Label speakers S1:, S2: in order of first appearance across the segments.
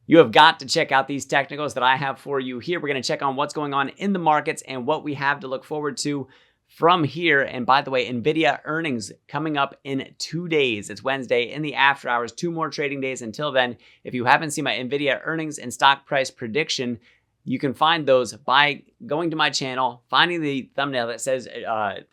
S1: You have got to check out these technicals that I have for you here. We're going to check on what's going on in the markets and what we have to look forward to from here. And by the way, NVIDIA earnings coming up in 2 days. It's Wednesday in the after hours, 2 more trading days until then. If you haven't seen my NVIDIA earnings and stock price prediction, you can find those by going to my channel, finding the thumbnail that says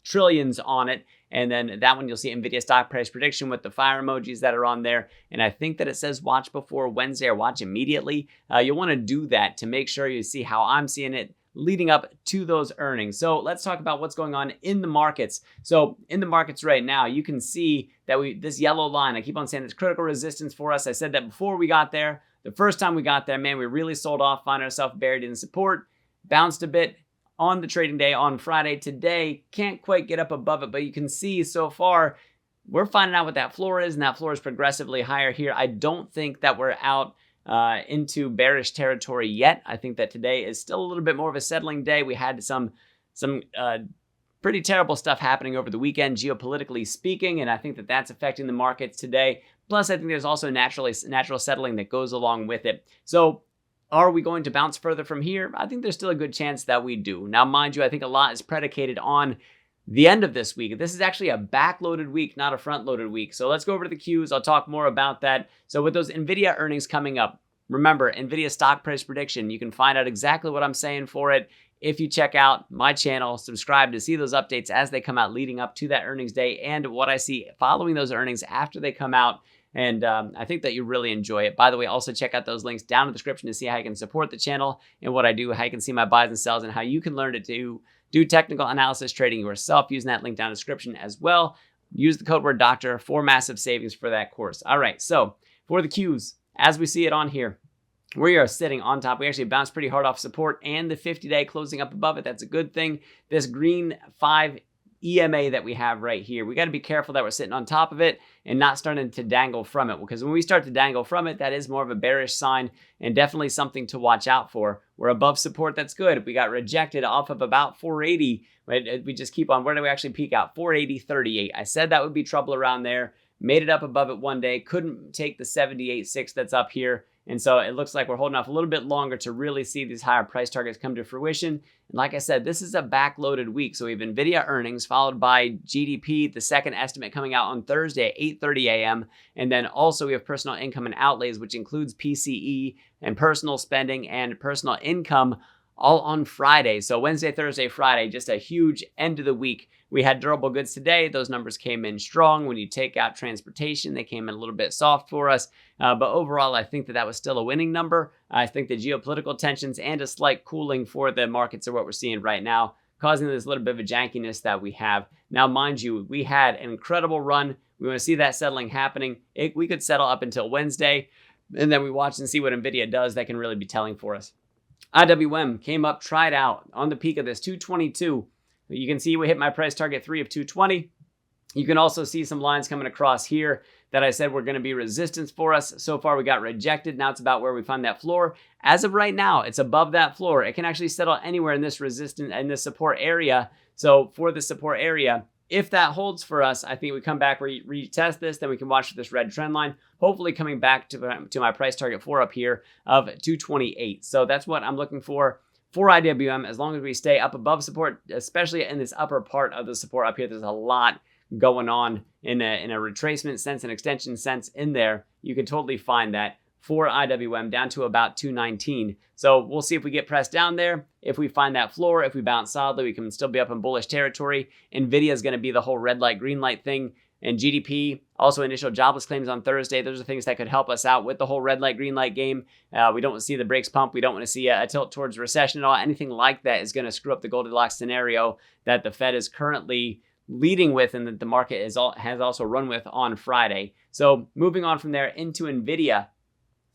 S1: trillions on it, and then that one you'll see NVIDIA stock price prediction with the fire emojis that are on there. And I think that it says watch before Wednesday or watch immediately. You'll want to do that to make sure you see how I'm seeing it leading up to those earnings. So let's talk about what's going on in the markets. So in the markets right now, you can see that this yellow line, I keep on saying it's critical resistance for us. I said that before we got there. The first time we got there, man, we really sold off, find ourselves buried in support, bounced a bit on the trading day on Friday. Today, can't quite get up above it, but you can see so far, we're finding out what that floor is, and that floor is progressively higher here. I don't think that we're out into bearish territory yet. I think that today is still a little bit more of a settling day. We had some pretty terrible stuff happening over the weekend, geopolitically speaking, and I think that that's affecting the markets today. Plus, I think there's also natural settling that goes along with it. So are we going to bounce further from here? I think there's still a good chance that we do. Now, mind you, I think a lot is predicated on the end of this week. This is actually a back-loaded week, not a front-loaded week. So let's go over to the Qs. I'll talk more about that. So with those NVIDIA earnings coming up, remember, NVIDIA stock price prediction, you can find out exactly what I'm saying for it if you check out my channel, subscribe to see those updates as they come out leading up to that earnings day and what I see following those earnings after they come out. And I think that you really enjoy it. By the way, also check out those links down in the description to see how you can support the channel and what I do, how you can see my buys and sells, and how you can learn to do technical analysis trading yourself using that link down in the description as well. Use the code word doctor for massive savings for that course. All right, so for the Qs, as we see it on here, we are sitting on top. We actually bounced pretty hard off support and the 50-day closing up above it. That's a good thing. This green 5 EMA that we have right here, we got to be careful that we're sitting on top of it and not starting to dangle from it, because when we start to dangle from it, that is more of a bearish sign and definitely something to watch out for. We're above support. That's good. If we got rejected off of about 480, right, we just keep on. Where do we actually peak out? 480.38. I said that would be trouble around there. Made it up above it one day. Couldn't take the 78.6 that's up here. And so it looks like we're holding off a little bit longer to really see these higher price targets come to fruition. And like I said, this is a backloaded week. So we have NVIDIA earnings followed by GDP, the second estimate coming out on Thursday at 8:30 a.m. And then also we have personal income and outlays, which includes PCE and personal spending and personal income all on Friday. So Wednesday, Thursday, Friday, just a huge end of the week. We had durable goods today. Those numbers came in strong. When you take out transportation, they came in a little bit soft for us. But overall, I think that was still a winning number. I think the geopolitical tensions and a slight cooling for the markets are what we're seeing right now, causing this little bit of a jankiness that we have. Now, mind you, we had an incredible run. We want to see that settling happening. We could settle up until Wednesday, and then we watch and see what NVIDIA does. That can really be telling for us. IWM came up, tried out on the peak of this 222. You can see we hit my price target 3 of 220. You can also see some lines coming across here that I said were going to be resistance for us. So far, we got rejected. Now it's about where we find that floor. As of right now, it's above that floor. It can actually settle anywhere in this resistance and this support area. So for the support area, if that holds for us, I think we come back, retest this, then we can watch this red trend line, hopefully coming back to my price target 4 up here of 228. So that's what I'm looking for IWM, as long as we stay up above support, especially in this upper part of the support up here. There's a lot going on in a retracement sense, an extension sense in there. You can totally find that for IWM down to about 219. So we'll see if we get pressed down there. If we find that floor, if we bounce solidly, we can still be up in bullish territory. NVIDIA is going to be the whole red light, green light thing. And GDP, also initial jobless claims on Thursday. Those are things that could help us out with the whole red light, green light game. We don't want to see the brakes pump. We don't want to see a tilt towards recession at all. Anything like that is going to screw up the Goldilocks scenario that the Fed is currently leading with and that the market has also run with on Friday. So moving on from there into NVIDIA.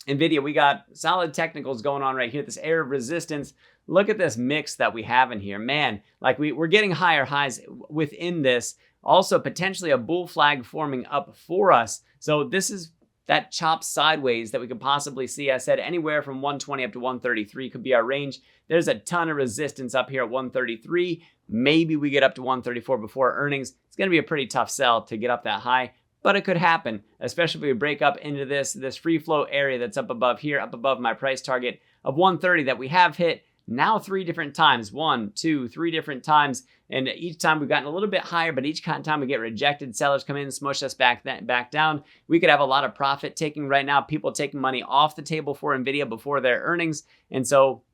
S1: NVIDIA, we got solid technicals going on right here. This area of resistance. Look at this mix that we have in here. Man, like we're getting higher highs within this. Also, potentially a bull flag forming up for us. So this is that chop sideways that we could possibly see. I said anywhere from 120 up to 133 could be our range. There's a ton of resistance up here at 133. Maybe we get up to 134 before earnings. It's going to be a pretty tough sell to get up that high. but it could happen, especially if we break up into this free flow area that's up above here, up above my price target of 130 that we have hit now 3 different times. 1, 2, 3 different times. And each time we've gotten a little bit higher, but each time we get rejected, sellers come in and smush us back down. We could have a lot of profit taking right now, people taking money off the table for NVIDIA before their earnings. And so,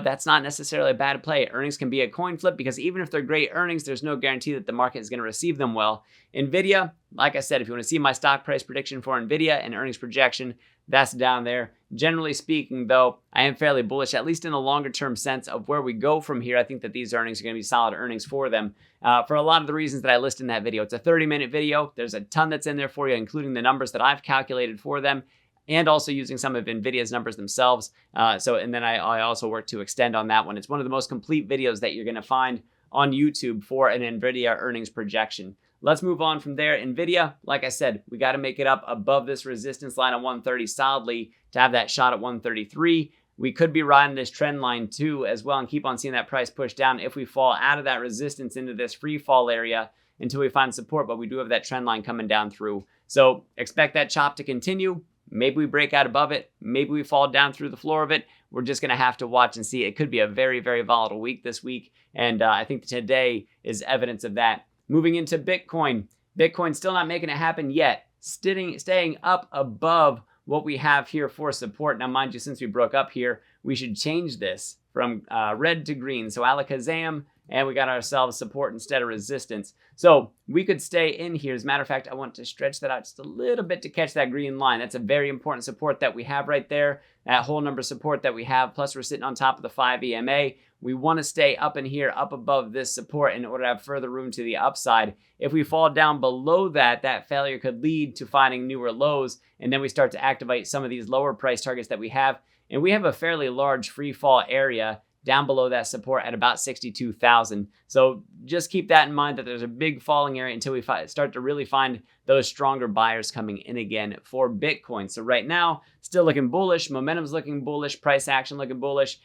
S1: that's not necessarily a bad play. Earnings can be a coin flip because even if they're great earnings, there's no guarantee that the market is going to receive them well. NVIDIA, like I said, if you want to see my stock price prediction for NVIDIA and earnings projection, that's down there. Generally speaking, though, I am fairly bullish, at least in a longer term sense of where we go from here. I think that these earnings are going to be solid earnings for them for a lot of the reasons that I list in that video. It's a 30-minute video. There's a ton that's in there for you, including the numbers that I've calculated for them, and also using some of NVIDIA's numbers themselves. And then I also work to extend on that one. It's one of the most complete videos that you're going to find on YouTube for an NVIDIA earnings projection. Let's move on from there. NVIDIA, like I said, we got to make it up above this resistance line of 130 solidly to have that shot at 133. We could be riding this trend line too as well and keep on seeing that price push down if we fall out of that resistance into this free fall area until we find support, but we do have that trend line coming down through. So expect that chop to continue. Maybe we break out above it. Maybe we fall down through the floor of it. We're just going to have to watch and see. It could be a very, very volatile week this week. And I think today is evidence of that. Moving into Bitcoin. Bitcoin still not making it happen yet. Staying up above what we have here for support. Now, mind you, since we broke up here, we should change this from red to green. So alakazam, and we got ourselves support instead of resistance. So we could stay in here. As a matter of fact, I want to stretch that out just a little bit to catch that green line. That's a very important support that we have right there. That whole number support that we have, plus we're sitting on top of the 5 EMA. We want to stay up in here, up above this support in order to have further room to the upside. If we fall down below that, that failure could lead to finding newer lows, and then we start to activate some of these lower price targets that we have. And we have a fairly large free fall area down below that support at about 62,000. So just keep that in mind that there's a big falling area until we start to really find those stronger buyers coming in again for Bitcoin. So right now, still looking bullish. Momentum's looking bullish. Price action looking bullish.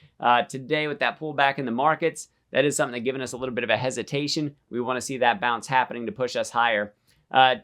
S1: Today with that pullback in the markets, that is something that's given us a little bit of a hesitation. We want to see that bounce happening to push us higher.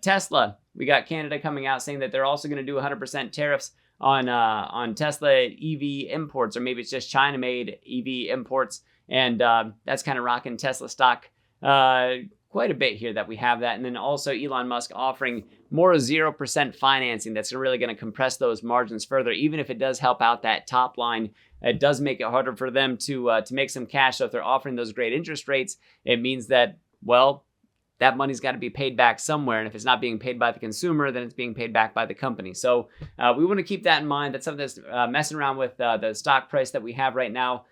S1: Tesla, we got Canada coming out saying that they're also going to do 100% tariffs on Tesla EV imports, or maybe it's just China-made EV imports, and that's kind of rocking Tesla stock quite a bit here that we have that. And then also Elon Musk offering more 0% financing that's really going to compress those margins further. Even if it does help out that top line, it does make it harder for them to make some cash. So if they're offering those great interest rates, it means that, well, that money's got to be paid back somewhere. And if it's not being paid by the consumer, then it's being paid back by the company. So we want to keep that in mind. That's something that's messing around with the stock price that we have right now.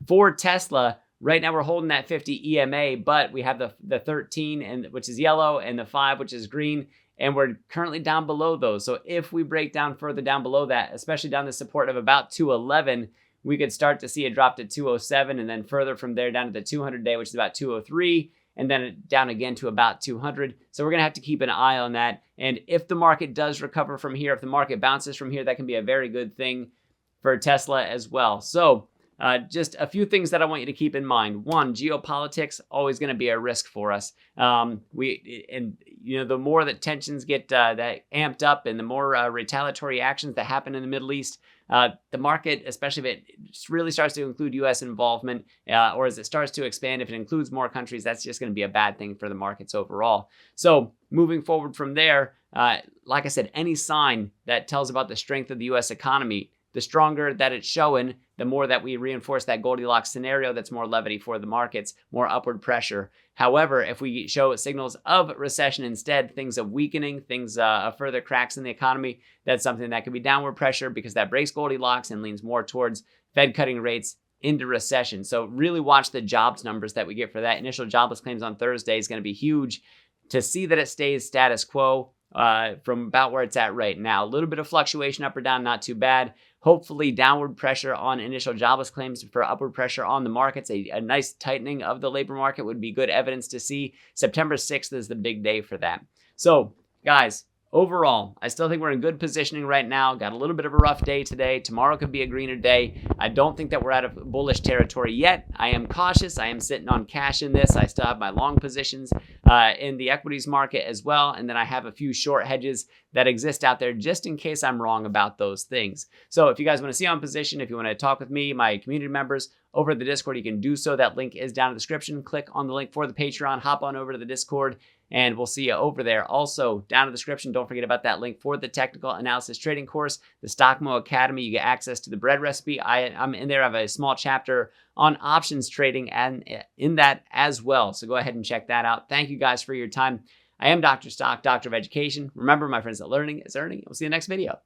S1: For Tesla, right now we're holding that 50 EMA, but we have the 13, which is yellow, and the 5, which is green. And we're currently down below those. So if we break down further down below that, especially down the support of about 211, we could start to see a drop to 207, and then further from there down to the 200-day, which is about 203. And then down again to about 200. So we're going to have to keep an eye on that. And if the market does recover from here, if the market bounces from here, that can be a very good thing for Tesla as well. So just a few things that I want you to keep in mind. One, geopolitics, always going to be a risk for us. The more that tensions get that amped up and the more retaliatory actions that happen in the Middle East, the market, especially if it really starts to include U.S. involvement, or as it starts to expand, if it includes more countries, that's just going to be a bad thing for the markets overall. So moving forward from there, like I said, any sign that tells about the strength of the U.S. economy, the stronger that it's showing, the more that we reinforce that Goldilocks scenario, that's more levity for the markets, more upward pressure. However, if we show signals of recession instead, things of weakening, things of further cracks in the economy, that's something that could be downward pressure because that breaks Goldilocks and leans more towards Fed cutting rates into recession. So really watch the jobs numbers that we get for that. Initial jobless claims on Thursday is going to be huge. To see that it stays status quo from about where it's at right now. A little bit of fluctuation up or down, not too bad. Hopefully downward pressure on initial jobless claims for upward pressure on the markets. A nice tightening of the labor market would be good evidence to see. September 6th is the big day for that. So guys, overall, I still think we're in good positioning right now. Got a little bit of a rough day today. Tomorrow could be a greener day. I don't think that we're out of bullish territory yet. I am cautious. I am sitting on cash in this. I still have my long positions in the equities market as well. And then I have a few short hedges that exist out there just in case I'm wrong about those things. So if you guys want to see on position, if you want to talk with me, my community members over at the Discord, you can do so. That link is down in the description. Click on the link for the Patreon, hop on over to the Discord, and we'll see you over there. Also, down in the description, don't forget about that link for the technical analysis trading course, the Stockmo Academy. You get access to the bread recipe. I'm in there. I have a small chapter on options trading and in that as well. So go ahead and check that out. Thank you guys for your time. I am Dr. Stock, Doctor of Education. Remember, my friends, that learning is earning. We'll see you in the next video.